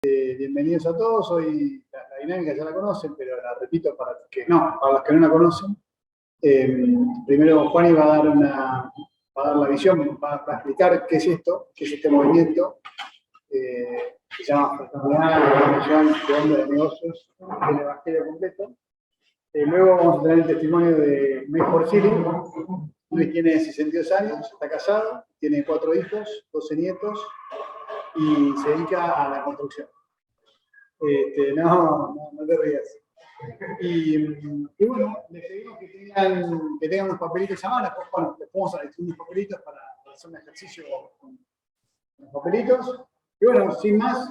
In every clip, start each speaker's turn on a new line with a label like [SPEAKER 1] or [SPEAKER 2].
[SPEAKER 1] Bienvenidos a todos. Hoy la dinámica ya la conocen, pero la repito para los que no la conocen. Primero Juani va a dar la visión, va a explicar qué es esto, qué es este movimiento. Se llama Fraternidad, Organización de Hombres de Negocios del Evangelio Completo. Luego vamos a tener el testimonio de Luis Porcili. Luis tiene 62 años, está casado, tiene 4 hijos, 12 nietos y se dedica a la construcción. No te rías. Y bueno, les pedimos que tengan unos papelitos a mano. Después, bueno, les vamos a distribuir unos papelitos para hacer un ejercicio con los papelitos. Y bueno, sin más,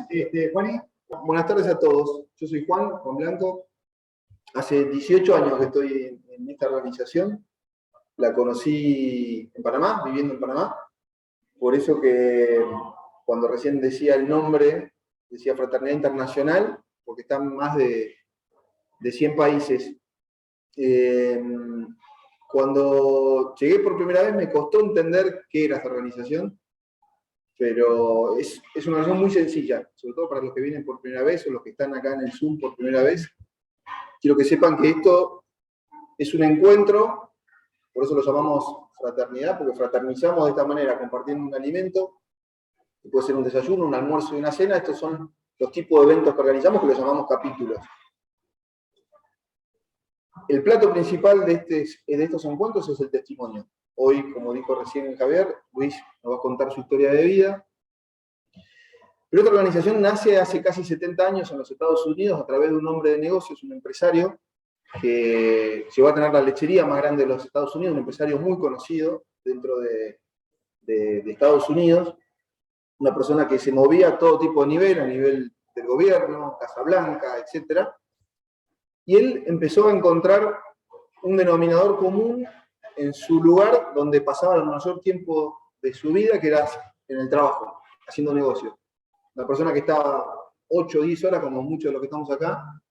[SPEAKER 1] Juaní.
[SPEAKER 2] Buenas tardes a todos. Yo soy Juan Blanco. Hace 18 años que estoy en esta organización. La conocí en Panamá, viviendo en Panamá. Por eso que cuando recién decía el nombre, decía Fraternidad Internacional, porque están más de 100 países. Cuando llegué por primera vez me costó entender qué era esta organización, pero es una organización muy sencilla, sobre todo para los que vienen por primera vez o los que están acá en el Zoom por primera vez. Quiero que sepan que esto es un encuentro, por eso lo llamamos fraternidad, porque fraternizamos de esta manera, compartiendo un alimento, que puede ser un desayuno, un almuerzo y una cena. Estos son los tipos de eventos que organizamos, que los llamamos capítulos. El plato principal de estos encuentros es el testimonio. Hoy, como dijo recién Javier, Luis nos va a contar su historia de vida. Pero esta organización nace hace casi 70 años en los Estados Unidos a través de un hombre de negocios, un empresario, que llegó a tener la lechería más grande de los Estados Unidos, un empresario muy conocido dentro de Estados Unidos, una persona que se movía a todo tipo de nivel, a nivel del gobierno, Casa Blanca, etc. Y él empezó a encontrar un denominador común en su lugar donde pasaba el mayor tiempo de su vida, que era en el trabajo, haciendo negocios. Una persona que estaba 8 o 10 horas, como muchos de los que estamos acá,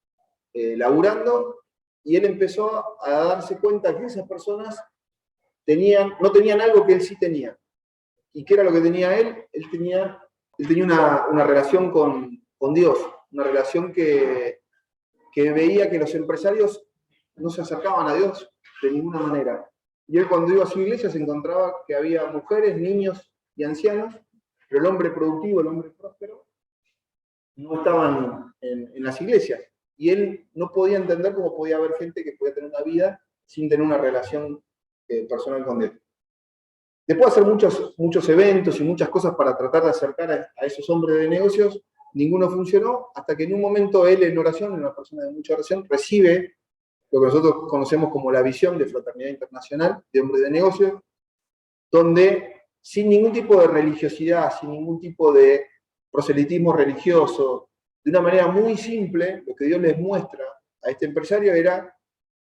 [SPEAKER 2] laburando, y él empezó a darse cuenta que esas personas no tenían algo que él sí tenía. ¿Y qué era lo que tenía él? Él tenía una relación con Dios, una relación que veía que los empresarios no se acercaban a Dios de ninguna manera. Y él, cuando iba a su iglesia, se encontraba que había mujeres, niños y ancianos, pero el hombre productivo, el hombre próspero, no estaban en las iglesias. Y él no podía entender cómo podía haber gente que podía tener una vida sin tener una relación personal con Dios. Después de hacer muchos eventos y muchas cosas para tratar de acercar a esos hombres de negocios, ninguno funcionó, hasta que en un momento él, en oración, una persona de mucha oración, recibe lo que nosotros conocemos como la visión de Fraternidad Internacional de Hombres de Negocios, donde sin ningún tipo de religiosidad, sin ningún tipo de proselitismo religioso, de una manera muy simple, lo que Dios les muestra a este empresario era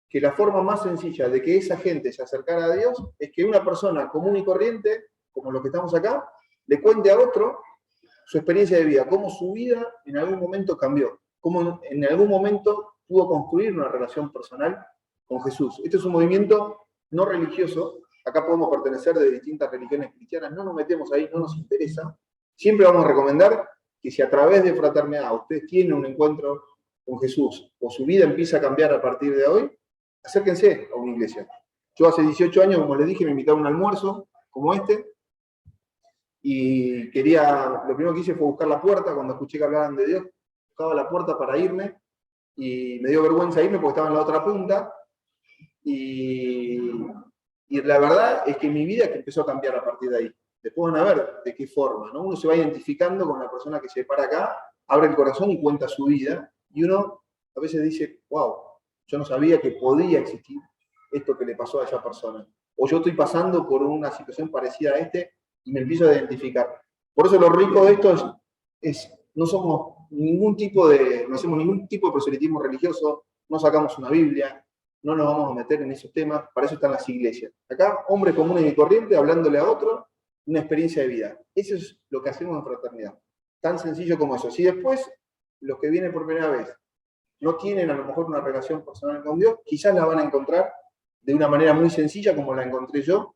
[SPEAKER 2] que la forma más sencilla de que esa gente se acercara a Dios es que una persona común y corriente, como los que estamos acá, le cuente a otro su experiencia de vida, cómo su vida en algún momento cambió, cómo en algún momento pudo construir una relación personal con Jesús. Este es un movimiento no religioso. Acá podemos pertenecer de distintas religiones cristianas, no nos metemos ahí, no nos interesa. Siempre vamos a recomendar que si a través de fraternidad ustedes tienen un encuentro con Jesús o su vida empieza a cambiar a partir de hoy, acérquense a una iglesia. Yo hace 18 años, como les dije, me invitaron a un almuerzo como este, y lo primero que hice fue buscar la puerta. Cuando escuché que hablaban de Dios, buscaba la puerta para irme, y me dio vergüenza irme porque estaba en la otra punta, y la verdad es que mi vida empezó a cambiar a partir de ahí. Después van a ver de qué forma, ¿no? Uno se va identificando con la persona que se para acá, abre el corazón y cuenta su vida, y uno a veces dice, wow, yo no sabía que podía existir esto que le pasó a esa persona. O yo estoy pasando por una situación parecida a y me empiezo a identificar. Por eso lo rico de esto es no hacemos ningún tipo de proselitismo religioso, no sacamos una Biblia, no nos vamos a meter en esos temas, para eso están las iglesias. Acá, hombre común y corriente, hablándole a otro, una experiencia de vida. Eso es lo que hacemos en fraternidad. Tan sencillo como eso. Si después, los que vienen por primera vez no tienen a lo mejor una relación personal con Dios, quizás la van a encontrar de una manera muy sencilla como la encontré yo,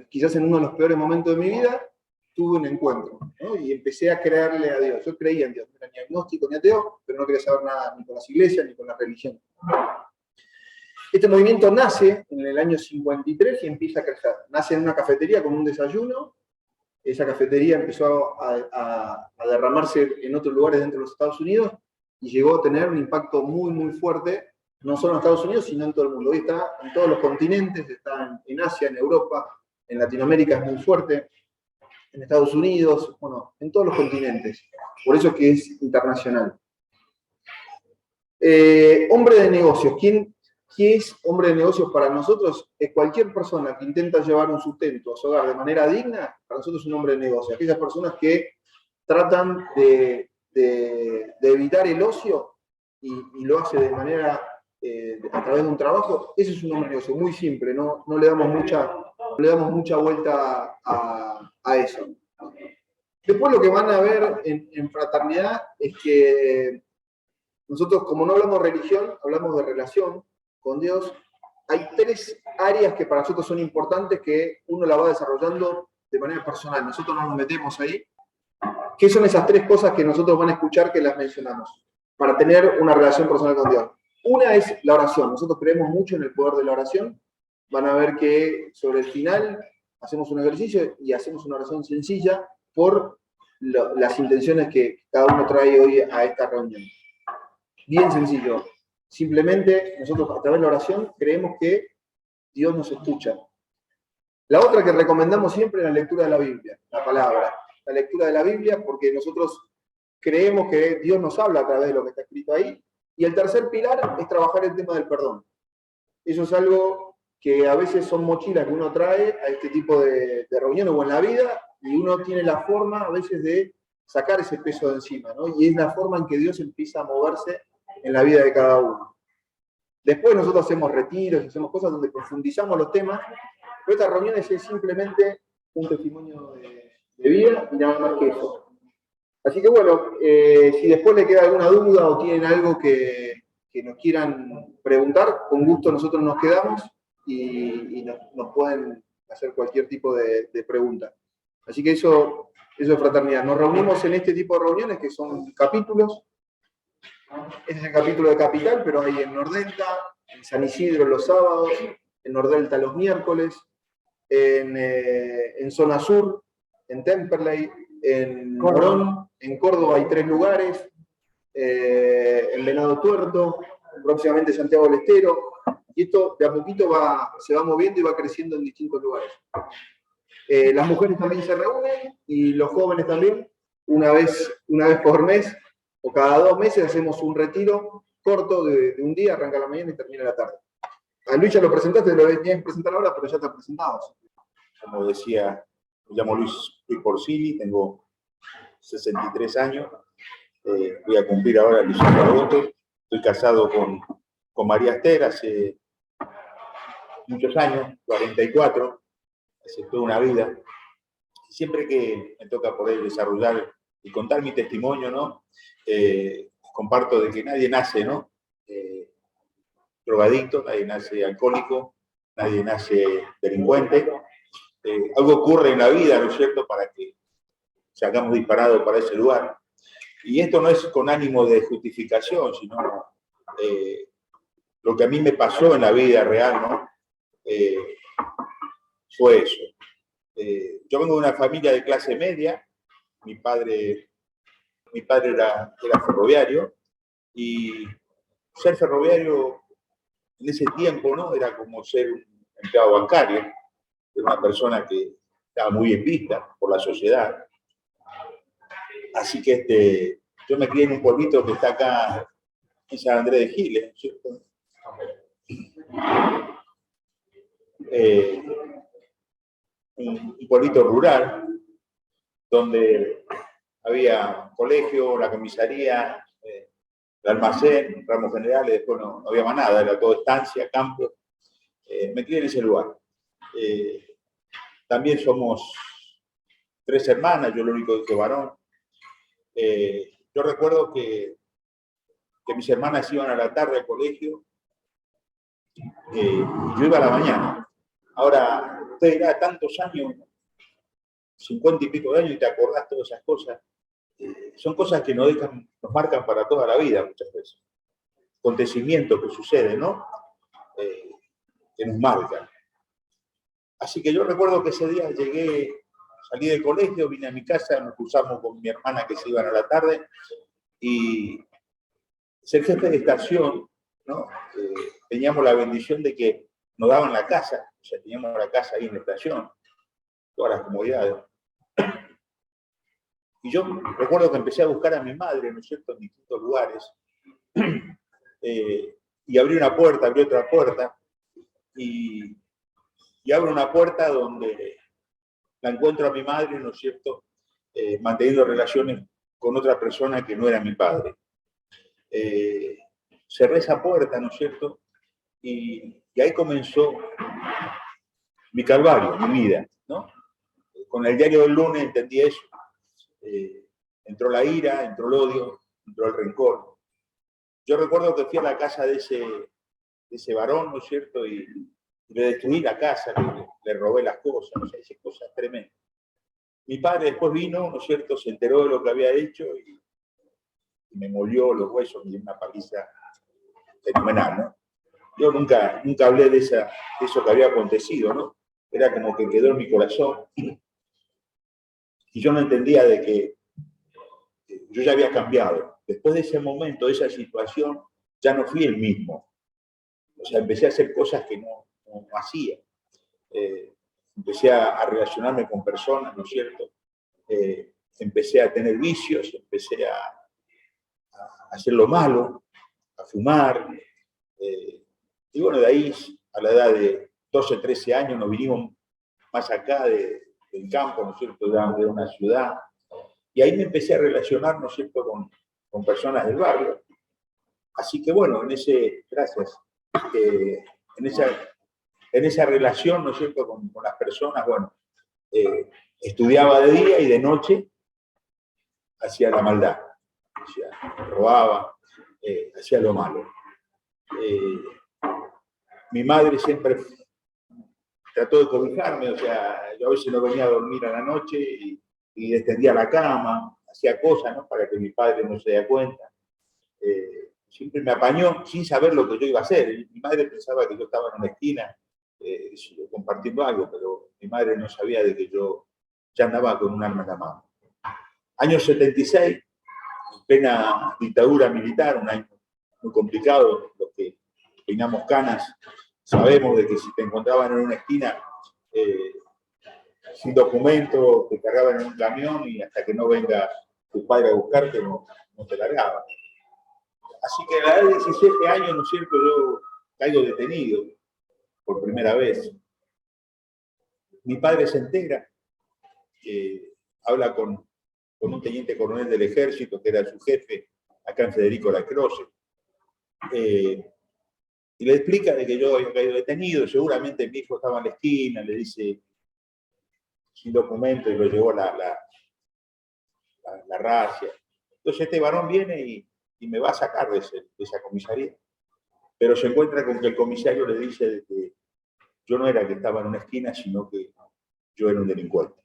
[SPEAKER 2] quizás en uno de los peores momentos de mi vida. tuve un encuentro, ¿no? Y empecé a creerle a Dios. Yo creía en Dios, no era ni agnóstico ni ateo, pero no quería saber nada ni con las iglesias ni con la religión. Este movimiento nace en el año 53 y empieza a crecer. Nace en una cafetería con un desayuno. Esa cafetería empezó a derramarse en otros lugares dentro de los Estados Unidos y llegó a tener un impacto muy, muy fuerte, no solo en Estados Unidos, sino en todo el mundo. Hoy está en todos los continentes, está en Asia, en Europa, en Latinoamérica es muy fuerte, en Estados Unidos, bueno, en todos los continentes. Por eso es que es internacional. Hombre de negocios. ¿Quién es hombre de negocios para nosotros? Es cualquier persona que intenta llevar un sustento a su hogar de manera digna, para nosotros es un hombre de negocios. Aquellas personas que tratan de evitar el ocio y lo hace de manera, a través de un trabajo, ese es un hombre de negocio, muy simple, no le damos mucha vuelta a eso. Después lo que van a ver en fraternidad es que nosotros, como no hablamos de religión, hablamos de relación con Dios. Hay 3 áreas que para nosotros son importantes que uno la va desarrollando de manera personal. Nosotros no nos metemos ahí. ¿Qué son esas 3 cosas que nosotros van a escuchar que las mencionamos para tener una relación personal con Dios? Una es la oración. Nosotros creemos mucho en el poder de la oración. Van a ver que sobre el final hacemos un ejercicio y hacemos una oración sencilla por las intenciones que cada uno trae hoy a esta reunión. Bien sencillo. Simplemente nosotros a través de la oración creemos que Dios nos escucha. La otra que recomendamos siempre es la lectura de la Biblia, la palabra. La lectura de la Biblia porque nosotros creemos que Dios nos habla a través de lo que está escrito ahí. Y el tercer pilar es trabajar el tema del perdón. Eso es algo que a veces son mochilas que uno trae a este tipo de reuniones o en la vida y uno tiene la forma a veces de sacar ese peso de encima, ¿no? Y es la forma en que Dios empieza a moverse en la vida de cada uno. Después nosotros hacemos retiros, hacemos cosas donde profundizamos los temas, pero estas reuniones es simplemente un testimonio de vida y nada más que eso. Así que bueno, si después le queda alguna duda o tienen algo que nos quieran preguntar, con gusto nosotros nos quedamos y nos pueden hacer cualquier tipo de pregunta. Así que eso es fraternidad. Nos reunimos en este tipo de reuniones que son capítulos. Este es el capítulo de Capital, pero hay en Nordelta, en San Isidro los sábados, en Nordelta los miércoles, en Zona Sur, en Temperley, en Morón, en Córdoba hay 3 lugares, en Venado Tuerto, próximamente Santiago del Estero, y esto de a poquito se va moviendo y va creciendo en distintos lugares. Las mujeres también se reúnen y los jóvenes también, una vez por mes o cada 2 meses hacemos un retiro corto de un día, arranca la mañana y termina la tarde. A Luis ya lo presentaste, lo tenías que presentar ahora, pero ya está presentado.
[SPEAKER 3] Como decía, me llamo Luis Porcini, tengo 63 años, voy a cumplir ahora el 18 de agosto. Estoy casado con María Esther hace muchos años, 44, hace toda una vida. Y siempre que me toca poder desarrollar y contar mi testimonio, ¿no? Comparto de que nadie nace, ¿no? Drogadicto, nadie nace alcohólico, nadie nace delincuente. Algo ocurre en la vida, ¿no es cierto?, para que salgamos disparados para ese lugar. Y esto no es con ánimo de justificación, sino lo que a mí me pasó en la vida real, ¿no? Fue eso. Yo vengo de una familia de clase media, mi padre era ferroviario, y ser ferroviario en ese tiempo, ¿no?, era como ser un empleado bancario, era una persona que estaba muy bien vista por la sociedad. Así que yo me crié en un pueblito que está acá en San Andrés de Giles, ¿cierto? Un pueblito rural, donde había un colegio, la comisaría, el almacén, ramos generales, después no había más nada, era todo estancia, campo. Me crié en ese lugar. También somos 3 hermanas, yo lo único que varón. Yo recuerdo que mis hermanas iban a la tarde al colegio y yo iba a la mañana. Ahora, usted dirá, tantos años, 50 y pico de años y te acordás todas esas cosas. Son cosas que nos marcan para toda la vida muchas veces. Acontecimientos que suceden, ¿no? Que nos marcan. Así que yo recuerdo que ese día salí del colegio, vine a mi casa, nos cruzamos con mi hermana que se iban a la tarde, y ser jefe de estación, ¿no? Teníamos la bendición de que nos daban la casa, o sea, teníamos la casa ahí en la estación, todas las comodidades. Y yo recuerdo que empecé a buscar a mi madre, ¿no es cierto?, en distintos lugares, y abrí una puerta, abrí otra puerta, y abro una puerta donde la encuentro a mi madre, ¿no es cierto?, manteniendo relaciones con otra persona que no era mi padre. Cerré esa puerta, ¿no es cierto?, y ahí comenzó mi calvario, mi vida, ¿no? Con el diario del lunes entendí eso. Entró la ira, entró el odio, entró el rencor. Yo recuerdo que fui a la casa de ese varón, ¿no es cierto?, y le destruí la casa, le robé las cosas, o sea, hice cosas tremendas. Mi padre después vino, ¿no es cierto?, se enteró de lo que había hecho y me molió los huesos, me dio una paliza fenomenal, ¿no? Yo nunca hablé de eso que había acontecido, ¿no? Era como que quedó en mi corazón. Y yo no entendía de que yo ya había cambiado. Después de ese momento, de esa situación, ya no fui el mismo. O sea, empecé a hacer cosas que no hacía. Empecé a relacionarme con personas, ¿no es cierto? Empecé a tener vicios, empecé a hacer lo malo, a fumar. Y bueno, de ahí, a la edad de 12, 13 años, nos vinimos más acá del campo, ¿no es cierto?, de una ciudad. Y ahí me empecé a relacionar, ¿no es cierto?, con personas del barrio. Así que bueno, gracias, en esa relación, ¿no es cierto?, con las personas, bueno, estudiaba de día y de noche hacía la maldad, robaba, hacía lo malo. Mi madre siempre trató de cobijarme, o sea, yo a veces no venía a dormir a la noche y extendía la cama, hacía cosas, ¿no?, para que mi padre no se diera cuenta. Siempre me apañó sin saber lo que yo iba a hacer. Mi madre pensaba que yo estaba en una esquina compartiendo algo, pero mi madre no sabía de que yo ya andaba con un arma en la mano. Año 76, plena dictadura militar, un año muy complicado. Los que peinamos canas sabemos de que si te encontraban en una esquina sin documento, te cargaban en un camión y hasta que no venga tu padre a buscarte no te largaban. Así que a la edad de 17 años, ¿no es cierto?, yo caigo detenido por primera vez. Mi padre se entera, habla con un teniente coronel del ejército, que era su jefe, acá en Federico Lacroze, y le explica de que yo había caído detenido, seguramente mi hijo estaba en la esquina, le dice, sin documento, y lo llevó la racia. Entonces este varón viene y me va a sacar de esa comisaría. Pero se encuentra con que el comisario le dice que yo no era que estaba en una esquina, sino que yo era un delincuente.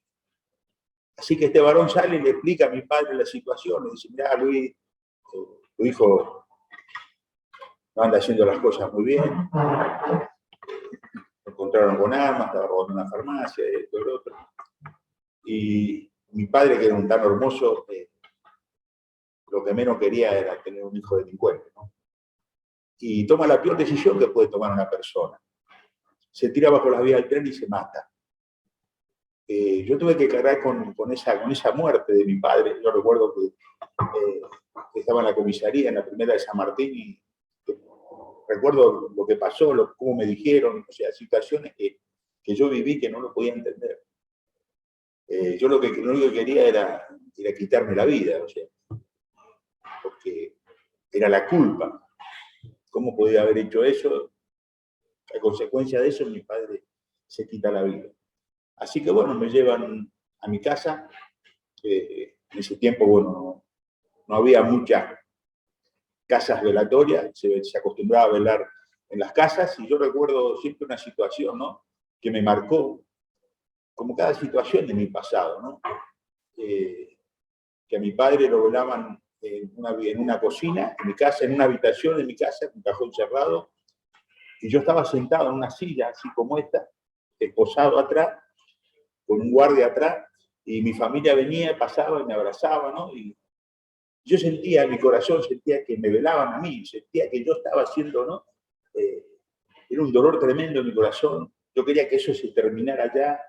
[SPEAKER 3] Así que este varón sale y le explica a mi padre la situación, le dice, mirá, Luis, tu hijo no anda haciendo las cosas muy bien, lo encontraron con armas, estaba robando una farmacia, esto y lo otro. Y mi padre, que era un tan hermoso, lo que menos quería era tener un hijo delincuente, ¿no? Y toma la peor decisión que puede tomar una persona. Se tira bajo las vías del tren y se mata. Yo tuve que cargar con esa muerte de mi padre. Yo recuerdo que estaba en la comisaría, en la primera de San Martín, y recuerdo lo que pasó, cómo me dijeron, o sea, situaciones que yo viví que no lo podía entender. Yo lo único que quería era quitarme la vida, o sea, porque era la culpa. ¿Cómo podía haber hecho eso? A consecuencia de eso, mi padre se quita la vida. Así que bueno, me llevan a mi casa. En ese tiempo, bueno, no había muchas casas velatorias, se acostumbraba a velar en las casas, y yo recuerdo siempre una situación, ¿no?, que me marcó. como cada situación de mi pasado, ¿no? Que a mi padre lo velaban en una cocina, en mi casa, en una habitación de mi casa, con un cajón cerrado, y yo estaba sentado en una silla, así como esta, esposado atrás, con un guardia atrás, y mi familia venía, pasaba y me abrazaba, ¿no? Y yo sentía en mi corazón, sentía que me velaban a mí, sentía que yo estaba haciendo, ¿no? Era un dolor tremendo en mi corazón, yo quería que eso se terminara ya.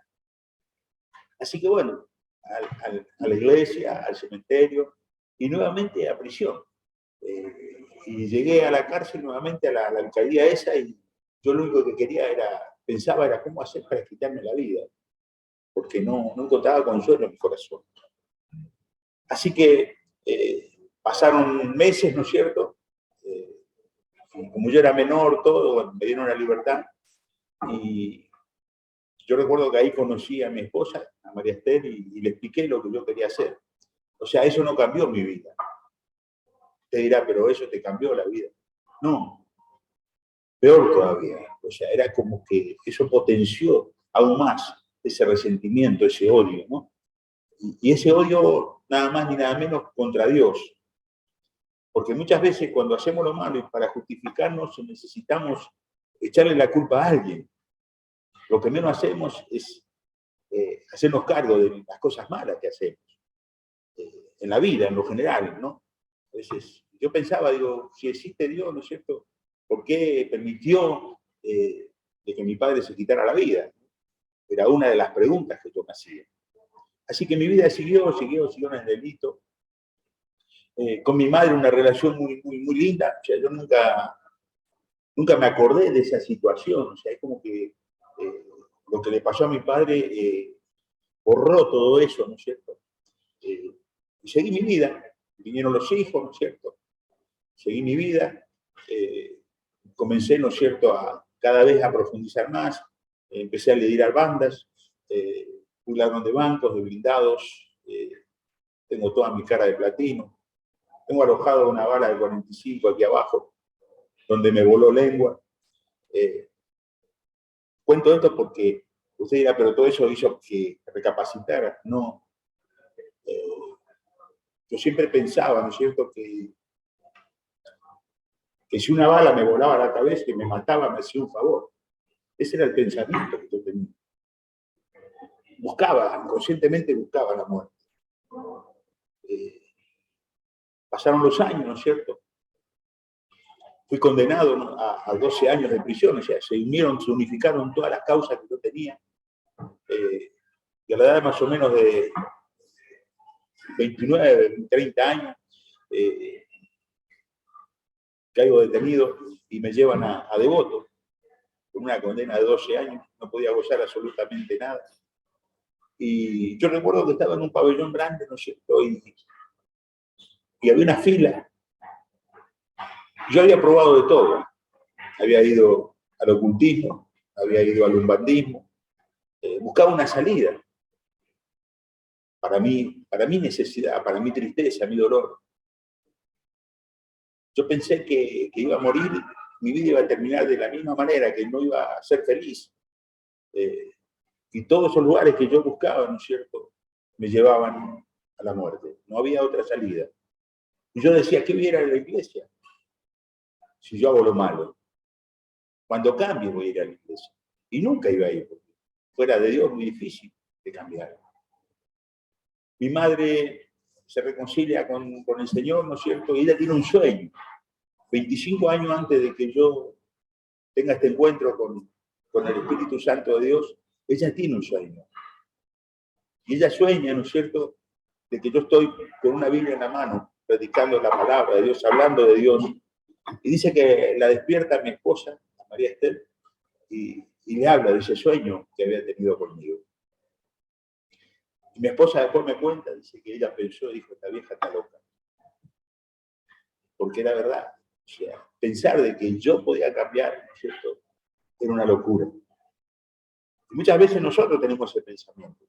[SPEAKER 3] Así que bueno, a la iglesia, al cementerio, y nuevamente a prisión. Y llegué a la cárcel nuevamente, a la alcaldía esa, y yo lo único que quería pensaba era cómo hacer para quitarme la vida, porque no encontraba consuelo en mi corazón. Así que pasaron meses, ¿no es cierto? Como yo era menor, todo, bueno, me dieron la libertad, y yo recuerdo que ahí conocí a mi esposa, a María Esther, y le expliqué lo que yo quería hacer. O sea, eso no cambió mi vida. Te dirá, pero eso te cambió la vida. No, peor todavía. O sea, era como que eso potenció aún más ese resentimiento, ese odio, ¿no? Y ese odio nada más ni nada menos contra Dios. Porque muchas veces cuando hacemos lo malo y para justificarnos necesitamos echarle la culpa a alguien. Lo que menos hacemos es hacernos cargo de las cosas malas que hacemos. En la vida, en lo general, ¿no? A veces yo pensaba, digo, si existe Dios, ¿no es cierto? ¿Por qué permitió de que mi padre se quitara la vida? Era una de las preguntas que yo me hacía. Así que mi vida siguió en el delito. Con mi madre una relación muy linda. O sea, yo nunca me acordé de esa situación. O sea, es como que lo que le pasó a mi padre borró todo eso, ¿no es cierto? Y seguí mi vida. Vinieron los hijos, ¿no es cierto? Seguí mi vida. Comencé, ¿no es cierto?, cada vez a profundizar más. Empecé a liderar bandas. Fui ladrón de bancos, de blindados. Tengo toda mi cara de platino. Tengo alojado una bala de 45 aquí abajo, donde me voló lengua. Cuento esto porque usted dirá, pero todo eso hizo que recapacitara. No. Yo siempre pensaba, ¿no es cierto?, que si una bala me volaba a la cabeza y me mataba, me hacía un favor. Ese era el pensamiento que yo tenía. Inconscientemente buscaba la muerte. Pasaron los años, ¿no es cierto? Fui condenado, ¿no?, a 12 años de prisión, o sea, se unificaron todas las causas que yo tenía. Y a la edad más o menos de 29, 30 años, caigo detenido y me llevan a Devoto, con una condena de 12 años, no podía gozar absolutamente nada. Y yo recuerdo que estaba en un pabellón grande, ¿no es cierto? Y había una fila. Yo había probado de todo. Había ido al ocultismo, había ido al umbandismo. Buscaba una salida para mi necesidad, para mi tristeza, mi dolor. Yo pensé que iba a morir, mi vida iba a terminar de la misma manera, que no iba a ser feliz. Y todos esos lugares que yo buscaba, ¿no es cierto?, me llevaban a la muerte. No había otra salida. Y yo decía, ¿qué voy a ir a la iglesia si yo hago lo malo? Cuando cambie voy a ir a la iglesia. Y nunca iba a ir, porque fuera de Dios es muy difícil de cambiar. Mi madre se reconcilia con el Señor, ¿no es cierto? Y ella tiene un sueño. 25 años antes de que yo tenga este encuentro con el Espíritu Santo de Dios, ella tiene un sueño. Y ella sueña, ¿no es cierto?, de que yo estoy con una Biblia en la mano, predicando la palabra de Dios, hablando de Dios. Y dice que la despierta mi esposa, María Esther, y le habla de ese sueño que había tenido conmigo. Y mi esposa después me cuenta, dice que ella pensó, dijo, esta vieja está loca. Porque era verdad. O sea, pensar de que yo podía cambiar, ¿no es cierto?, era una locura. Y muchas veces nosotros tenemos ese pensamiento.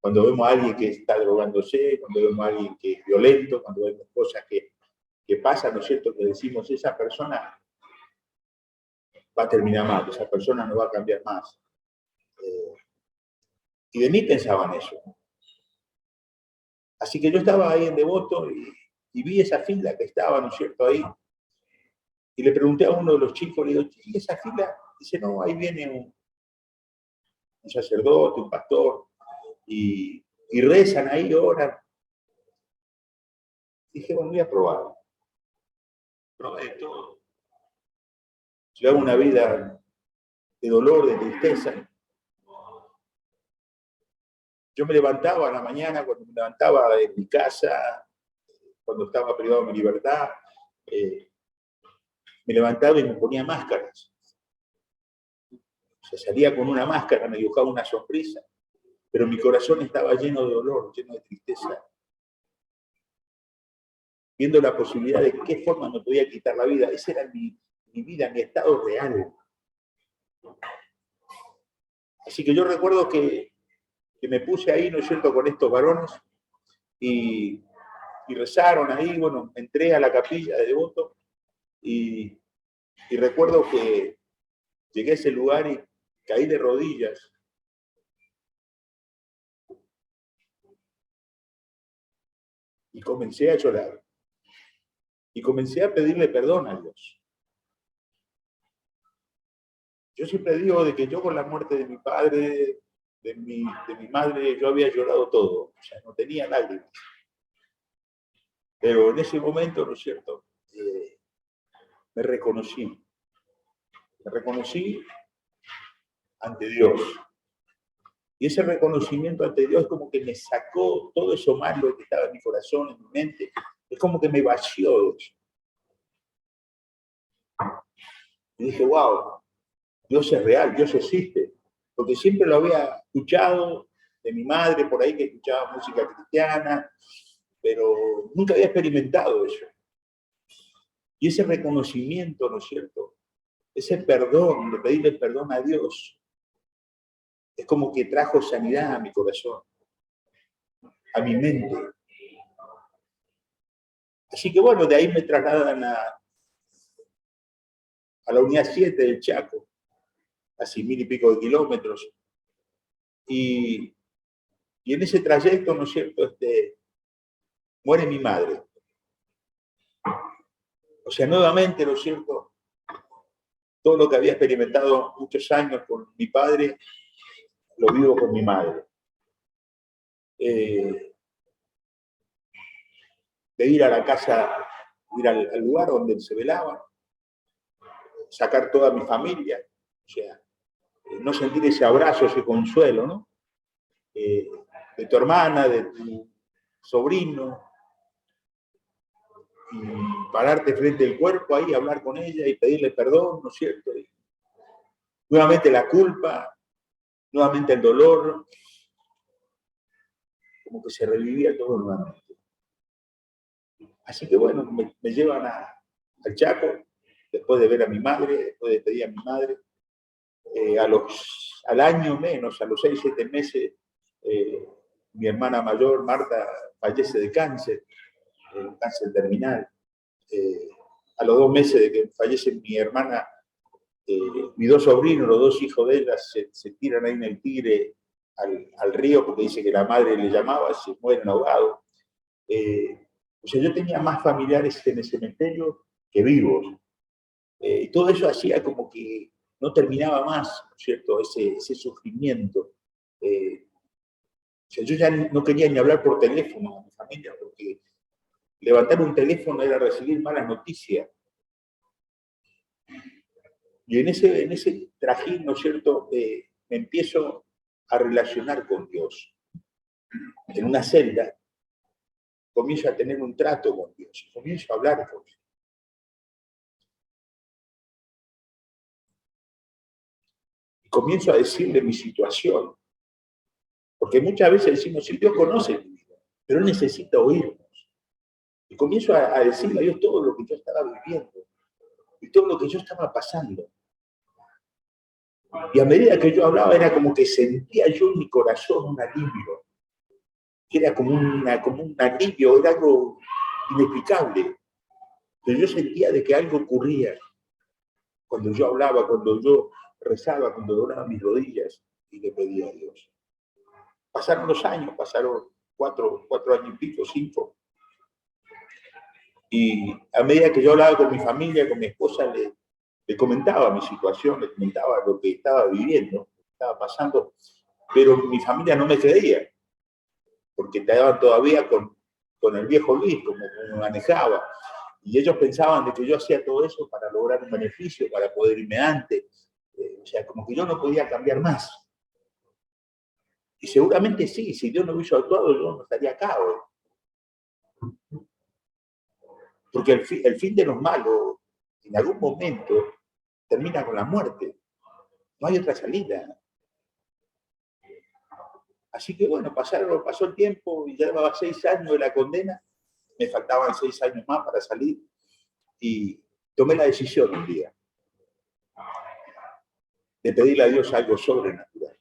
[SPEAKER 3] Cuando vemos a alguien que está drogándose, cuando vemos a alguien que es violento, cuando vemos cosas que pasan, ¿no es cierto?, que decimos, esa persona va a terminar mal, esa persona no va a cambiar más. Y de mí pensaban eso. Así que yo estaba ahí en Devoto y vi esa fila que estaba, ¿no es cierto?, ahí. Y le pregunté a uno de los chicos, le digo, ¿y esa fila? Dice, no, ahí viene un sacerdote, un pastor, y rezan ahí, oran. Dije, bueno, voy a probar. Probé todo. Yo hago una vida de dolor, de tristeza. Yo me levantaba a la mañana, cuando me levantaba de mi casa, cuando estaba privado de mi libertad, me levantaba y me ponía máscaras. O sea, salía con una máscara, me dibujaba una sonrisa, pero mi corazón estaba lleno de dolor, lleno de tristeza. Viendo la posibilidad de qué forma me podía quitar la vida. Esa era mi vida, mi estado real. Así que yo recuerdo que me puse ahí, ¿no es cierto?, con estos varones y rezaron ahí. Bueno, entré a la capilla de Devoto y recuerdo que llegué a ese lugar y caí de rodillas. Y comencé a llorar. Y comencé a pedirle perdón a Dios. Yo siempre digo de que yo con la muerte de mi padre, de mi madre, yo había llorado todo. O sea, no tenía lágrimas. Pero en ese momento, ¿no es cierto?, me reconocí. Me reconocí ante Dios. Y ese reconocimiento ante Dios como que me sacó todo eso malo que estaba en mi corazón, en mi mente. Es como que me vació de eso. Y dije, wow, Dios es real, Dios existe. Porque siempre lo había escuchado de mi madre, por ahí que escuchaba música cristiana, pero nunca había experimentado eso. Y ese reconocimiento, ¿no es cierto?, ese perdón, de pedirle perdón a Dios, es como que trajo sanidad a mi corazón, a mi mente. Así que bueno, de ahí me trasladan a la unidad 7 del Chaco, así 1000 y pico de kilómetros. Y en ese trayecto, ¿no es cierto?, muere mi madre. O sea, nuevamente, ¿no es cierto?, todo lo que había experimentado muchos años con mi padre, lo vivo con mi madre. De ir a la casa, ir al lugar donde se velaba, sacar toda mi familia, o sea, no sentir ese abrazo, ese consuelo, ¿no?, de tu hermana, de tu sobrino, y pararte frente al cuerpo ahí, hablar con ella y pedirle perdón, ¿no es cierto? Y nuevamente la culpa, nuevamente el dolor, como que se revivía todo nuevamente. Así que bueno, me llevan al Chaco, después de ver a mi madre, después de pedir a mi madre. Al año menos, a los 6, 7 meses, mi hermana mayor, Marta, fallece de cáncer, cáncer terminal. A los 2 meses de que fallece mi hermana, mis 2 sobrinos, los 2 hijos de ella, se tiran ahí en el Tigre al río porque dice que la madre le llamaba, se mueren ahogados. O sea, yo tenía más familiares en el cementerio que vivos. Y todo eso hacía como que no terminaba más, ¿no es cierto?, ese sufrimiento. O sea, yo ya no quería ni hablar por teléfono a mi familia, porque levantar un teléfono era recibir malas noticias. Y en ese trajín, ¿no es cierto?, me empiezo a relacionar con Dios. En una celda, comienzo a tener un trato con Dios, comienzo a hablar con Dios. Y comienzo a decirle mi situación. Porque muchas veces decimos, sí, Dios conoce mi vida, pero Él necesita oírnos. Y comienzo a decirle a Dios todo lo que yo estaba viviendo y todo lo que yo estaba pasando. Y a medida que yo hablaba, era como que sentía yo en mi corazón un alivio. Era como un alivio, era algo inexplicable. Pero yo sentía de que algo ocurría cuando yo hablaba, cuando yo rezaba, cuando doblaba mis rodillas y le pedía a Dios. Pasaron los años, pasaron cuatro años y pico, 5. Y a medida que yo hablaba con mi familia, con mi esposa, le comentaba mi situación, le comentaba lo que estaba viviendo, lo que estaba pasando, pero mi familia no me creía, porque estaban todavía con el viejo Luis, como manejaba. Y ellos pensaban de que yo hacía todo eso para lograr un beneficio, para poder irme antes. O sea, como que yo no podía cambiar más. Y seguramente sí, si Dios no hubiese actuado, yo no estaría acá hoy. Porque el fin de los malos, en algún momento, termina con la muerte. No hay otra salida. Así que bueno, pasó el tiempo y ya llevaba 6 años de la condena. Me faltaban 6 años más para salir. Y tomé la decisión un día de pedirle a Dios algo sobrenatural.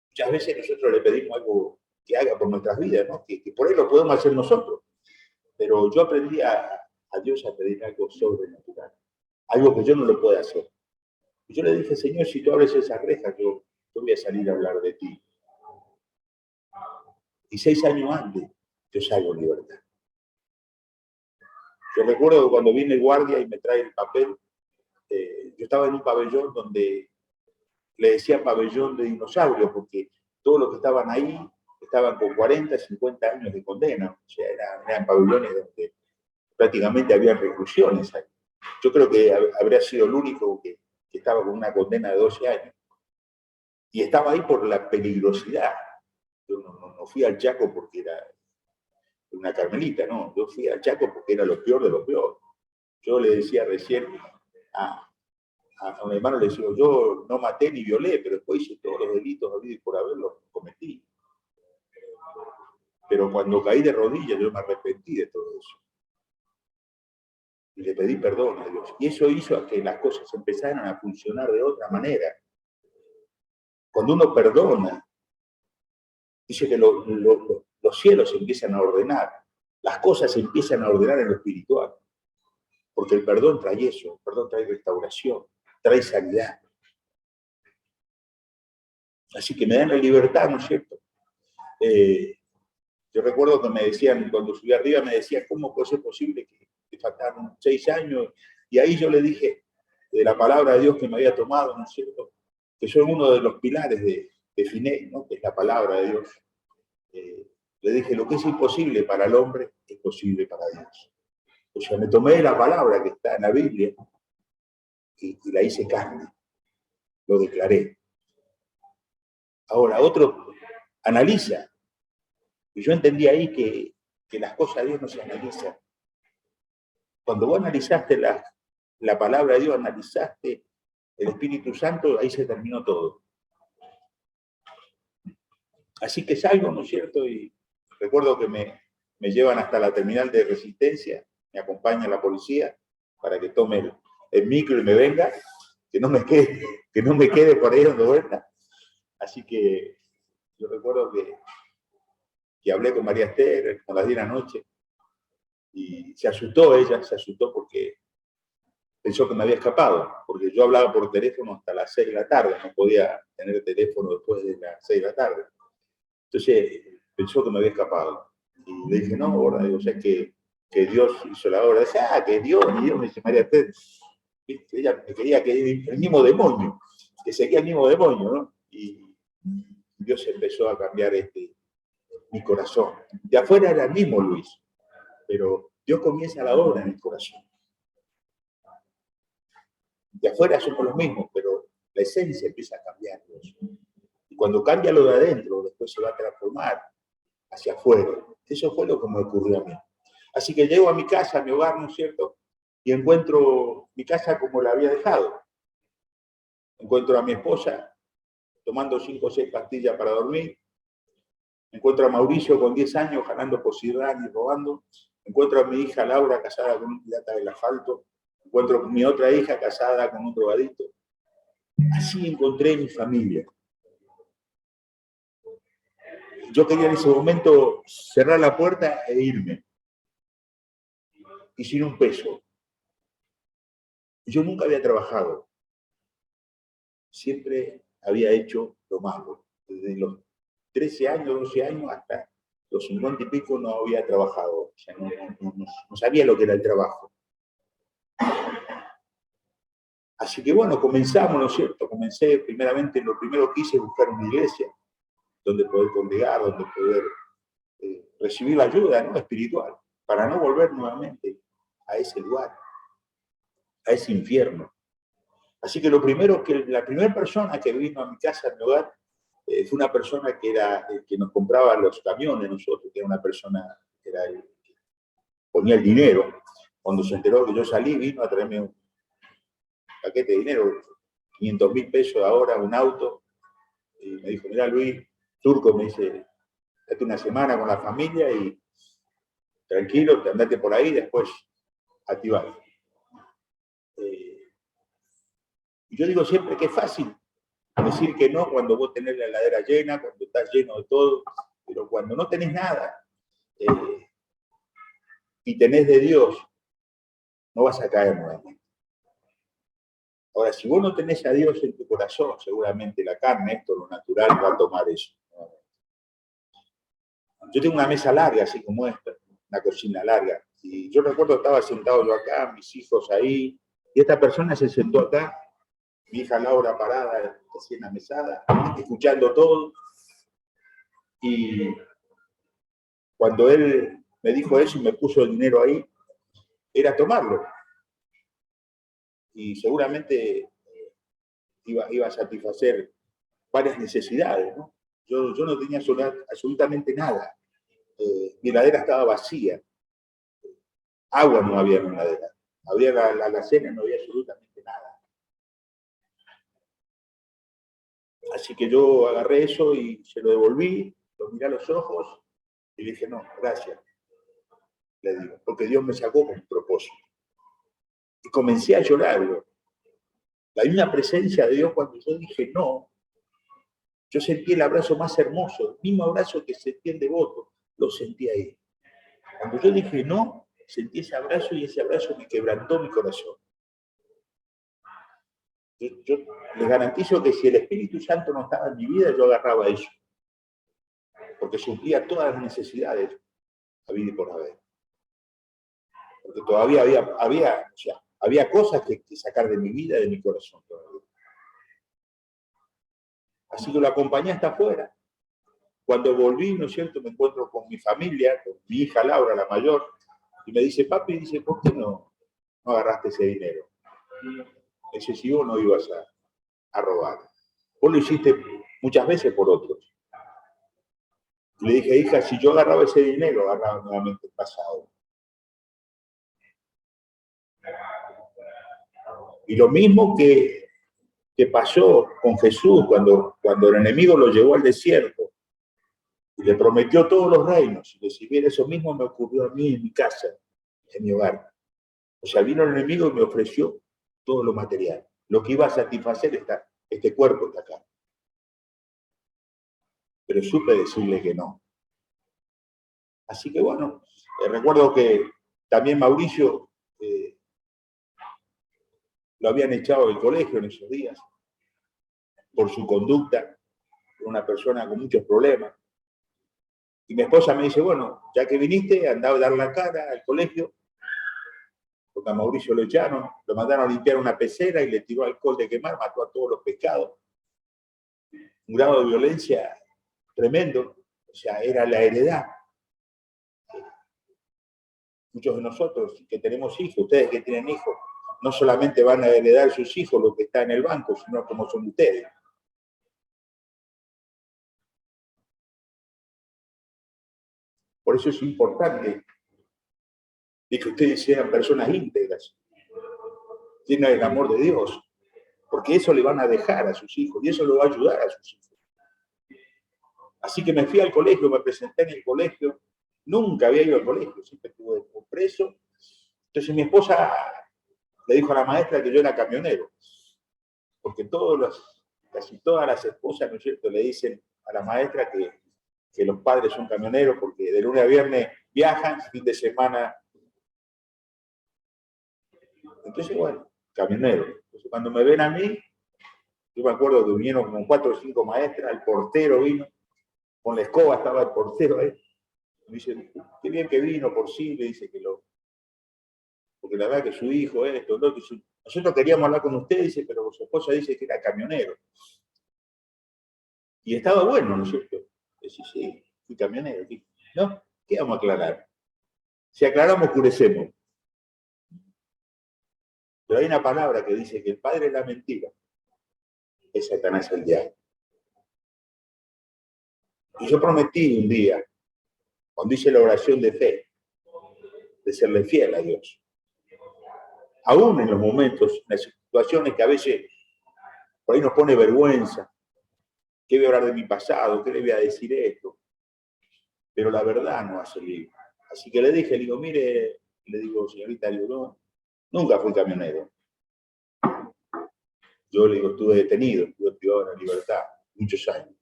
[SPEAKER 3] Muchas veces nosotros le pedimos algo que haga por nuestras vidas, ¿no? Que por ahí lo podemos hacer nosotros. Pero yo aprendí a Dios a pedir algo sobrenatural, algo que yo no lo puedo hacer. Y yo le dije, Señor, si tú abres esa reja, yo voy a salir a hablar de ti. Y 6 años antes, yo salgo en libertad. Yo recuerdo cuando viene el guardia y me trae el papel, yo estaba en un pabellón donde le decía pabellón de dinosaurios, porque todos los que estaban ahí estaban con 40, 50 años de condena. O sea, eran pabellones donde prácticamente había reclusiones ahí. Yo creo que habría sido el único que estaba con una condena de 12 años. Y estaba ahí por la peligrosidad. Yo no fui al Chaco porque era una carmelita, no. Yo fui al Chaco porque era lo peor de lo peor. Yo le decía recién a mi hermano, le decía, yo no maté ni violé, pero después hice todos los delitos habidos y por haberlos cometí. Pero cuando caí de rodillas, yo me arrepentí de todo eso. Y le pedí perdón a Dios. Y eso hizo a que las cosas empezaran a funcionar de otra manera. Cuando uno perdona, dice que los cielos se empiezan a ordenar, las cosas se empiezan a ordenar en lo espiritual. Porque el perdón trae eso, el perdón trae restauración, trae sanidad. Así que me dan la libertad, ¿no es cierto? Yo recuerdo que me decían, cuando subí arriba, me decían, ¿cómo puede ser posible que te faltaron 6 años? Y ahí yo le dije, de la palabra de Dios que me había tomado, ¿no es cierto? Que son uno de los pilares de FINEI, ¿no? Que es la palabra de Dios. Le dije, lo que es imposible para el hombre es posible para Dios. O sea, me tomé la palabra que está en la Biblia y la hice carne. Lo declaré. Ahora, otro analiza. Y yo entendí ahí que las cosas de Dios no se analizan. Cuando vos analizaste la palabra de Dios, analizaste el Espíritu Santo, ahí se terminó todo. Así que salgo, ¿no es cierto? Y recuerdo que me llevan hasta la terminal de Resistencia, me acompaña la policía para que tome el micro y me venga, que no me quede por ahí dando vuelta. Así que yo recuerdo que hablé con María Esther a las 10 de la noche y se asustó porque pensó que me había escapado, porque yo hablaba por teléfono hasta las 6 de la tarde, no podía tener teléfono después de las 6 de la tarde. Entonces pensó que me había escapado. Y le dije, no, ahora, o sea, que Dios hizo la obra. Dice, que Dios, y Dios me dice, María Esther, ella me quería que el mismo demonio, que seguía el mismo demonio, ¿no? Y Dios empezó a cambiar mi corazón. De afuera era el mismo Luis, pero Dios comienza la obra en el corazón. De afuera somos los mismos, pero la esencia empieza a cambiar. Y cuando cambia lo de adentro, después se va a transformar hacia afuera. Eso fue lo que me ocurrió a mí. Así que llego a mi casa, a mi hogar, ¿no es cierto? Y encuentro mi casa como la había dejado. Encuentro a mi esposa tomando 5 o 6 pastillas para dormir. Encuentro a Mauricio con 10 años jalando posidrán y robando. Encuentro a mi hija Laura casada con un pirata del asfalto. Encuentro a mi otra hija casada con un drogadicto. Así encontré mi familia. Yo quería en ese momento cerrar la puerta e irme. Y sin un peso. Yo nunca había trabajado. Siempre había hecho lo malo. Desde los 13 años, 12 años, hasta los 50 y pico no había trabajado. O sea, no sabía lo que era el trabajo. Así que bueno, comenzamos, ¿no es cierto? Comencé primeramente, lo primero que hice es buscar una iglesia donde poder congregar, donde poder recibir la ayuda, ¿no?, espiritual, para no volver nuevamente a ese lugar, a ese infierno. Así que lo primero que la primera persona que vino a mi casa, a mi hogar, fue una persona que nos compraba los camiones nosotros, que era una persona que ponía el dinero. Cuando se enteró que yo salí, vino a traerme un paquete de dinero, 500.000 pesos ahora, un auto, y me dijo, mira Luis, Turco, me dice, date una semana con la familia y tranquilo, andate por ahí, después activate. Y yo digo siempre que es fácil decir que no cuando vos tenés la heladera llena, cuando estás lleno de todo, pero cuando no tenés nada y tenés de Dios, no vas a caer nuevamente. Ahora, si vos no tenés a Dios en tu corazón, seguramente la carne, esto, lo natural, va a tomar eso. Yo tengo una mesa larga, así como esta, una cocina larga, y yo recuerdo estaba sentado yo acá, mis hijos ahí, y esta persona se sentó acá, mi hija Laura parada, así en la mesada, escuchando todo, y cuando él me dijo eso y me puso el dinero ahí, era tomarlo. Y seguramente iba a satisfacer varias necesidades, ¿no? Yo no tenía absolutamente nada. Mi heladera estaba vacía. Agua no había en la heladera. Había la alacena, no había absolutamente nada. Así que yo agarré eso y se lo devolví, lo miré a los ojos y le dije, no, gracias, le digo, porque Dios me sacó con un propósito. Y comencé a llorar. Hay una presencia de Dios cuando yo dije no. Yo sentí el abrazo más hermoso, el mismo abrazo que sentí el devoto, lo sentí ahí. Cuando yo dije no, sentí ese abrazo y ese abrazo me quebrantó mi corazón. Yo les garantizo que si el Espíritu Santo no estaba en mi vida, yo agarraba eso. Porque suplía todas las necesidades habidas y por haber. Porque todavía había cosas que sacar de mi vida, de mi corazón todavía. Así que lo acompañé hasta afuera. Cuando volví, ¿no es cierto?, me encuentro con mi familia, con mi hija Laura, la mayor, y me dice, papi, dice, ¿por qué no agarraste ese dinero? Ese sí vos no ibas a robar. Vos lo hiciste muchas veces por otros. Y le dije, hija, si yo agarraba ese dinero, agarraba nuevamente el pasado. Y lo mismo que pasó con Jesús cuando el enemigo lo llevó al desierto y le prometió todos los reinos. Y si bien eso mismo me ocurrió a mí en mi casa, en mi hogar. O sea, vino el enemigo y me ofreció todo lo material. Lo que iba a satisfacer este cuerpo está acá. Pero supe decirle que no. Así que bueno, recuerdo que también Mauricio lo habían echado del colegio en esos días por su conducta, una persona con muchos problemas. Y mi esposa me dice, bueno, ya que viniste, andaba a dar la cara al colegio, porque a Mauricio lo echaron, lo mandaron a limpiar una pecera y le tiró alcohol de quemar, mató a todos los pescados. Un grado de violencia tremendo, o sea, era la heredad. Muchos de nosotros que tenemos hijos, ustedes que tienen hijos, no solamente van a heredar sus hijos lo que está en el banco, sino como son ustedes. Por eso es importante que ustedes sean personas íntegras, llenas del amor de Dios, porque eso le van a dejar a sus hijos y eso le va a ayudar a sus hijos. Así que me fui al colegio, me presenté en el colegio, nunca había ido al colegio, siempre estuve preso. Entonces mi esposa le dijo a la maestra que yo era camionero, porque casi todas las esposas, ¿no es cierto?, le dicen a la maestra que los padres son camioneros, porque de lunes a viernes viajan, fin de semana. Entonces, bueno, camionero. Entonces, cuando me ven a mí, Yo me acuerdo que vinieron como 4 o 5 maestras, el portero vino, con la escoba estaba el portero ahí. Me dice, qué bien que vino, por sí, le dice que lo... Porque la verdad que su hijo, esto, lo otro, nosotros queríamos hablar con usted, dice, pero su esposa dice que era camionero. Y estaba bueno, ¿no es cierto? Dice, sí, fui camionero. ¿No? ¿Qué vamos a aclarar? Si aclaramos, oscurecemos. Pero hay una palabra que dice que el padre de la mentira es Satanás el diablo. Y yo prometí un día, cuando hice la oración de fe, de serle fiel a Dios. Aún en los momentos, en las situaciones que a veces por ahí nos pone vergüenza. ¿Qué voy a hablar de mi pasado? ¿Qué le voy a decir esto? Pero la verdad no hace libro. Así que le dije, le digo, mire, le digo, señorita, le digo, no, nunca fui camionero. Yo le digo, estuve detenido, estuve privado de la libertad muchos años.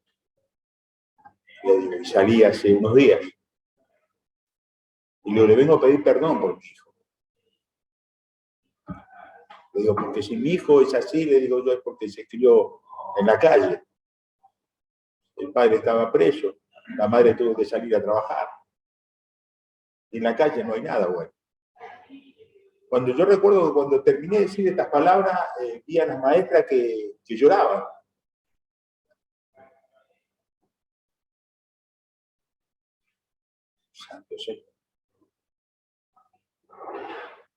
[SPEAKER 3] Le digo, y salí hace unos días. Y le digo, le vengo a pedir perdón por mi hijo. Le digo, porque si mi hijo es así, le digo yo, es porque se crió en la calle. El padre estaba preso, la madre tuvo que salir a trabajar. Y en la calle no hay nada bueno. Cuando yo recuerdo que cuando terminé de decir estas palabras, vi a las maestras que lloraban. Santo Señor.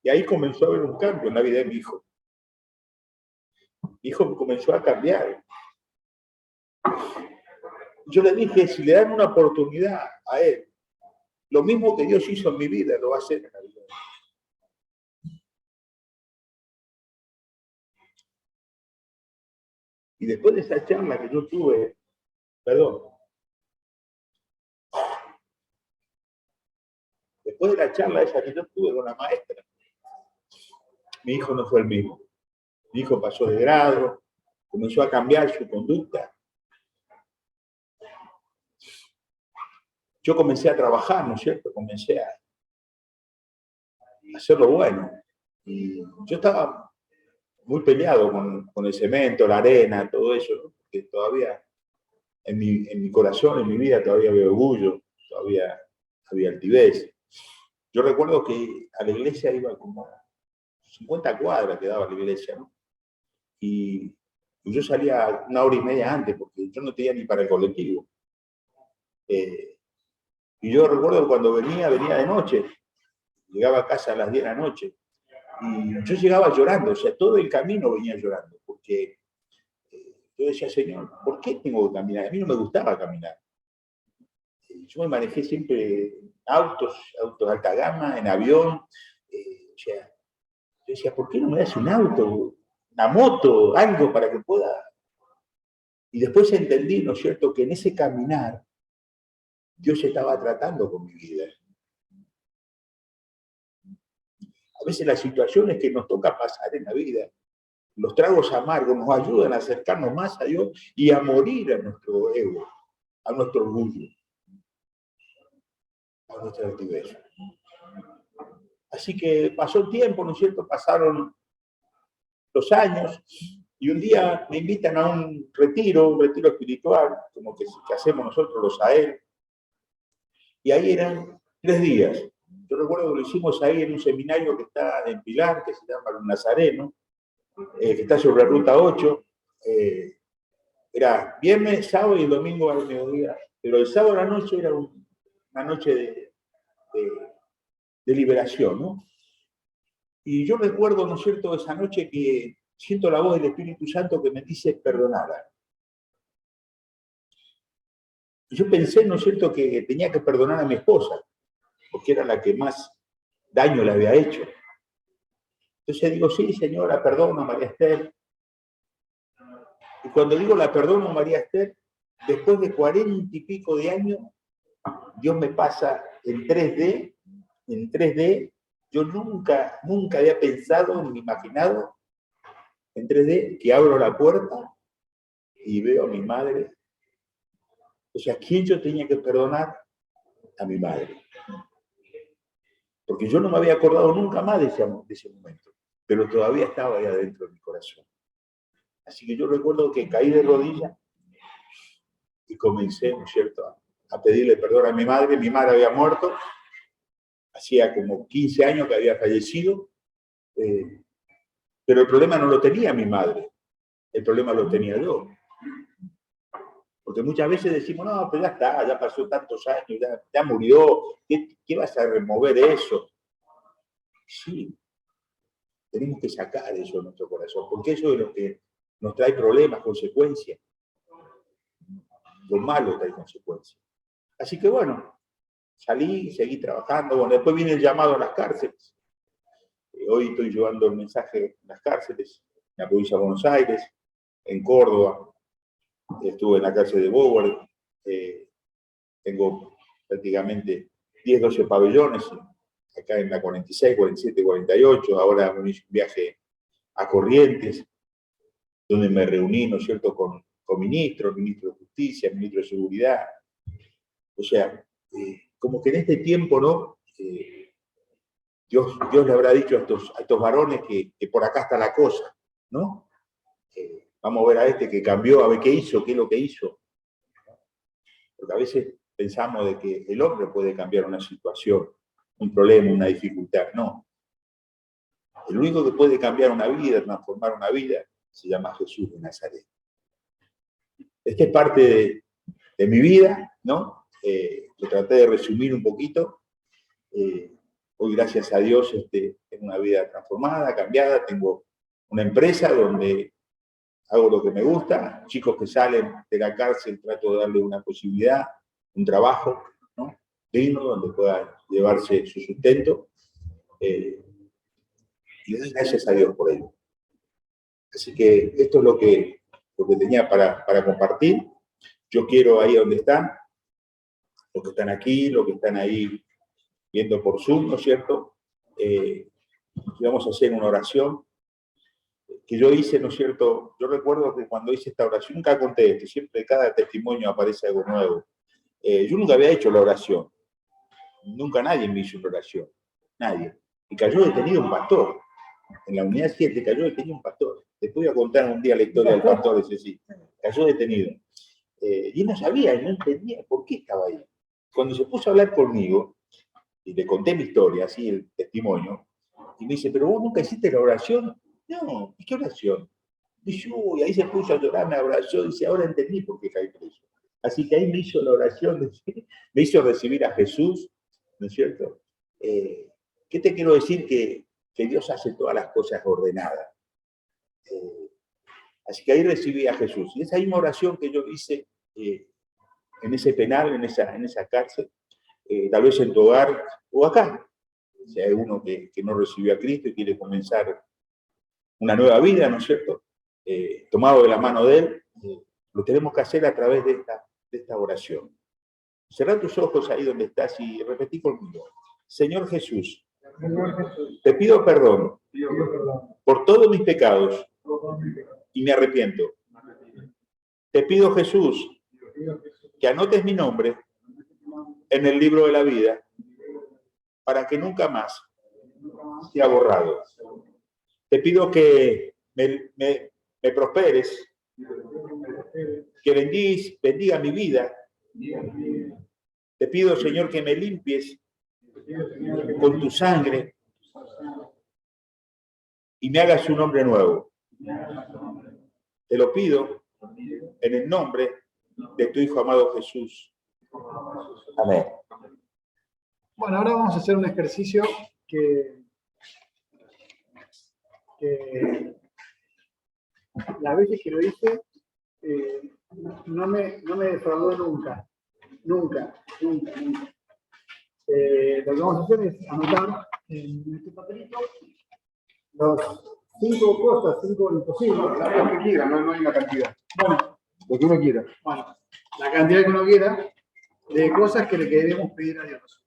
[SPEAKER 3] Y ahí comenzó a haber un cambio en la vida de mi hijo. Mi hijo comenzó a cambiar. Yo le dije, si le dan una oportunidad a él, lo mismo que Dios hizo en mi vida, lo va a hacer en la vida. Y después de esa charla que yo tuve, después de la charla esa que yo tuve con la maestra, mi hijo no fue el mismo. Mi hijo pasó de grado, comenzó a cambiar su conducta. Yo comencé a trabajar, ¿no es cierto? Comencé a hacer lo bueno. Y yo estaba muy peleado con el cemento, la arena, todo eso, ¿no? Porque todavía en mi corazón, en mi vida, todavía había orgullo, todavía había altivez. Yo recuerdo que a la iglesia iba como 50 cuadras que daba la iglesia, ¿no? Y yo salía 1 hora y media antes, porque yo no tenía ni para el colectivo. Y yo recuerdo que cuando venía de noche, llegaba a casa a las 10 de la noche, y yo llegaba llorando, o sea, todo el camino venía llorando, porque yo decía, Señor, ¿por qué tengo que caminar? A mí no me gustaba caminar. Yo me manejé siempre en autos de alta gama, en avión. O sea, yo decía, ¿por qué no me das un auto, una moto, algo para que pueda? Y después entendí, ¿no es cierto?, que en ese caminar Dios estaba tratando con mi vida. A veces las situaciones que nos toca pasar en la vida, los tragos amargos, nos ayudan a acercarnos más a Dios y a morir a nuestro ego, a nuestro orgullo, a nuestra altivez. Así que pasó el tiempo, ¿no es cierto? Pasaron los años y un día me invitan a un retiro espiritual, como que hacemos nosotros los AEL. Y ahí eran 3 días. Yo recuerdo que lo hicimos ahí en un seminario que está en Pilar, que se llama Los Nazareno, que está sobre la ruta 8. Era viernes, sábado y el domingo al mediodía. Pero el sábado a la noche era una noche de liberación, ¿no? Y yo recuerdo, ¿no es cierto?, esa noche que siento la voz del Espíritu Santo que me dice perdonara. Y yo pensé, ¿no es cierto?, que tenía que perdonar a mi esposa, porque era la que más daño le había hecho. Entonces digo, sí, señora, perdono a María Esther. Y cuando digo la perdono a María Esther, después de 40 y pico de años, Dios me pasa en 3D. Yo nunca había pensado ni imaginado en 3D que abro la puerta y veo a mi madre. O sea, ¿quién yo tenía que perdonar? A mi madre. Porque yo no me había acordado nunca más de ese momento, pero todavía estaba ahí adentro de mi corazón. Así que yo recuerdo que caí de rodillas y comencé, ¿no es cierto?, a pedirle perdón a mi madre. Mi madre había muerto, hacía como 15 años que había fallecido, pero el problema no lo tenía mi madre, el problema lo tenía yo. Porque muchas veces decimos, no, pero ya está, ya pasó tantos años, ya murió, ¿qué vas a remover eso? Sí, tenemos que sacar eso de nuestro corazón, porque eso es lo que nos trae problemas, consecuencias. Lo malo trae consecuencias. Así que bueno, salí, seguí trabajando. Bueno, después viene el llamado a las cárceles. Hoy estoy llevando el mensaje en las cárceles, en la provincia de Buenos Aires, en Córdoba. Estuve en la cárcel de Bower. Tengo prácticamente 10, 12 pabellones, acá en la 46, 47, 48. Ahora me hice un viaje a Corrientes, donde me reuní, ¿no es cierto?, con ministros, ministro de Justicia, ministro de Seguridad. O sea, como que en este tiempo, ¿no? Dios le habrá dicho a estos varones que por acá está la cosa, ¿no? Vamos a ver a este que cambió, a ver qué hizo, qué es lo que hizo. Porque a veces pensamos de que el hombre puede cambiar una situación, un problema, una dificultad. No. El único que puede cambiar una vida, transformar una vida, se llama Jesús de Nazaret. Esta es parte de mi vida, ¿no? Lo traté de resumir un poquito. Hoy, gracias a Dios, tengo una vida transformada, cambiada. Tengo una empresa donde hago lo que me gusta. Chicos que salen de la cárcel, trato de darle una posibilidad, un trabajo, ¿no?, digno, donde puedan llevarse su sustento. Y le doy gracias a Dios por ello. Así que esto es lo que tenía para compartir. Yo quiero, ahí donde están, los que están aquí, los que están ahí viendo por Zoom, ¿no es cierto?, vamos a hacer una oración que yo hice, ¿no es cierto? Yo recuerdo que cuando hice esta oración, nunca conté esto, siempre cada testimonio aparece algo nuevo. Yo nunca había hecho la oración, nunca nadie me hizo una oración, nadie. Y cayó detenido un pastor, en la unidad 7 cayó detenido un pastor. Después voy a contar un día la historia del pastor ese, sí, cayó detenido. Y él no sabía, y no entendía por qué estaba ahí. Cuando se puso a hablar conmigo, y le conté mi historia, así el testimonio, y me dice, pero vos nunca hiciste la oración. No, ¿y qué oración? Dice, uy, ahí se puso a llorar, me abrazó, dice, ahora entendí por qué caí preso. Así que ahí me hizo la oración, me hizo recibir a Jesús, ¿no es cierto? ¿Qué te quiero decir? Que Dios hace todas las cosas ordenadas. Así que ahí recibí a Jesús. Y esa misma oración que yo hice en ese penal, en esa cárcel, tal vez en tu hogar o acá, si hay uno que no recibió a Cristo y quiere comenzar una nueva vida, ¿no es cierto?, tomado de la mano de Él, lo tenemos que hacer a través de esta oración. Cerrá tus ojos ahí donde estás y repetí conmigo. Señor Jesús, te pido perdón por todos mis pecados y me arrepiento. Te pido, Jesús, que anotes mi nombre en el libro de la vida para que nunca más sea borrado. Te pido que me prosperes, que bendiga mi vida. Te pido, Señor, que me limpies con tu sangre y me hagas un hombre nuevo. Te lo pido en el nombre de tu Hijo amado Jesús. Amén.
[SPEAKER 1] Bueno, ahora vamos a hacer un ejercicio que las veces que lo hice no me defraudó nunca. Nunca. Lo que vamos a hacer es anotar en este papelito los 5 cosas, 5 imposibles.
[SPEAKER 2] Lo que quiera, no hay una cantidad.
[SPEAKER 1] Bueno,
[SPEAKER 2] Lo que uno quiera.
[SPEAKER 1] bueno, la cantidad que uno quiera de cosas que le queremos pedir a Dios.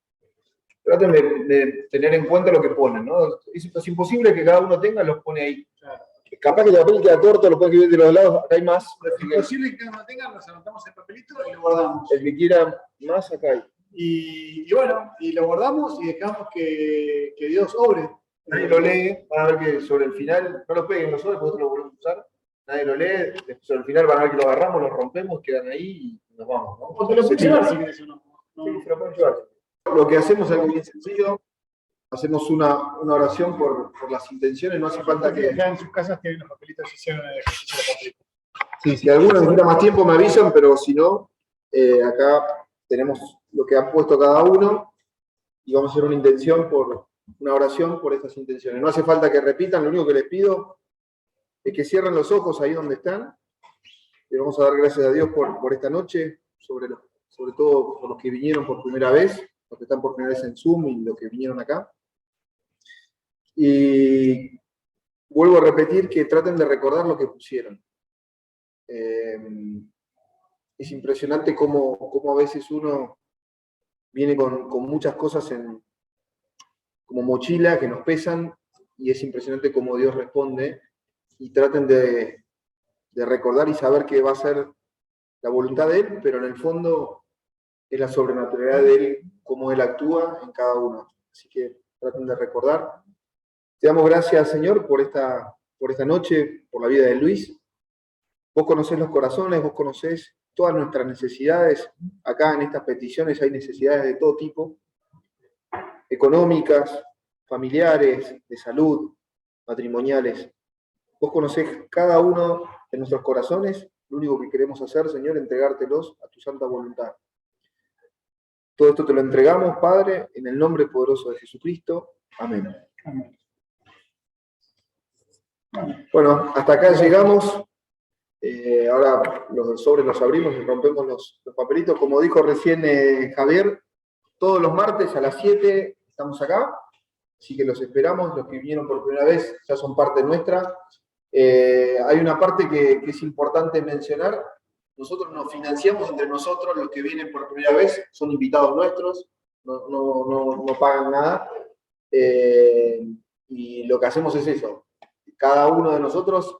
[SPEAKER 2] Traten de tener en cuenta lo que ponen, ¿no? Es imposible que cada uno tenga, los pone ahí.
[SPEAKER 1] Claro.
[SPEAKER 2] Capaz que el papel queda corto, lo pueden escribir de los lados, acá hay más.
[SPEAKER 1] Es imposible que cada uno tenga, los anotamos en el papelito y lo guardamos.
[SPEAKER 2] El que quiera más, acá hay.
[SPEAKER 1] Y bueno, y lo guardamos y dejamos que Dios obre.
[SPEAKER 2] Nadie lo lee, van a ver que sobre el final, no lo peguen los sobres, porque lo volvemos a usar. nadie lo lee, después al final van a ver que lo agarramos, lo rompemos, quedan ahí y nos vamos, ¿no?
[SPEAKER 1] O te lo puedes llevar si querés o no.
[SPEAKER 2] Sí, se lo pueden llevar. Lo que hacemos es algo bien sencillo, hacemos una oración por las intenciones, no hace falta que...
[SPEAKER 1] Ya en sus casas tienen los papelitos y hicieron el ejercicio de papelitos.
[SPEAKER 2] Sí, si alguno necesita más tiempo me avisan, pero si no, acá tenemos lo que han puesto cada uno y vamos a hacer una oración por estas intenciones. No hace falta que repitan, lo único que les pido es que cierren los ojos ahí donde están. Le vamos a dar gracias a Dios por esta noche, sobre todo por los que vinieron por primera vez, los que están por primera vez en Zoom y los que vinieron acá. Y vuelvo a repetir que traten de recordar lo que pusieron. Es impresionante cómo a veces uno viene con muchas cosas como mochila que nos pesan, y es impresionante cómo Dios responde, y traten de recordar y saber que va a ser la voluntad de Él, pero en el fondo es la sobrenaturalidad de Él, cómo Él actúa en cada uno. Así que traten de recordar. Te damos gracias, Señor, por esta noche, por la vida de Luis. Vos conocés los corazones, vos conocés todas nuestras necesidades. Acá en estas peticiones hay necesidades de todo tipo, económicas, familiares, de salud, matrimoniales. Vos conocés cada uno de nuestros corazones. Lo único que queremos hacer, Señor, es entregártelos a tu santa voluntad. Todo esto te lo entregamos, Padre, en el nombre poderoso de Jesucristo. Amén.
[SPEAKER 1] Amén.
[SPEAKER 2] Bueno, hasta acá llegamos. Ahora los sobres los abrimos y rompemos los papelitos. Como dijo recién Javier, todos los martes a las 7 estamos acá, así que los esperamos. Los que vinieron por primera vez ya son parte nuestra. Hay una parte que es importante mencionar. Nosotros nos financiamos entre nosotros, los que vienen por primera vez son invitados nuestros, no pagan nada. Y lo que hacemos es eso. Cada uno de nosotros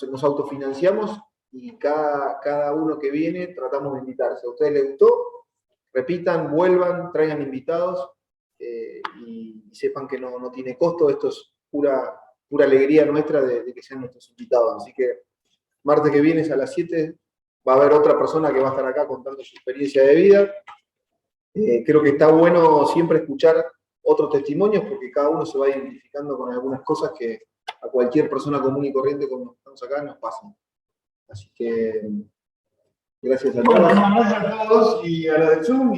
[SPEAKER 2] nos autofinanciamos, y cada uno que viene tratamos de invitarse. ¿A ustedes les gustó? Repitan, vuelvan, traigan invitados, y sepan que no tiene costo. Esto es pura alegría nuestra de que sean nuestros invitados. Así que martes que viene a las 7 va a haber otra persona que va a estar acá contando su experiencia de vida. Creo que está bueno siempre escuchar otros testimonios, porque cada uno se va identificando con algunas cosas que a cualquier persona común y corriente como estamos acá nos pasan. Así que gracias a todos.
[SPEAKER 1] Bueno, gracias a todos y a los de Zoom.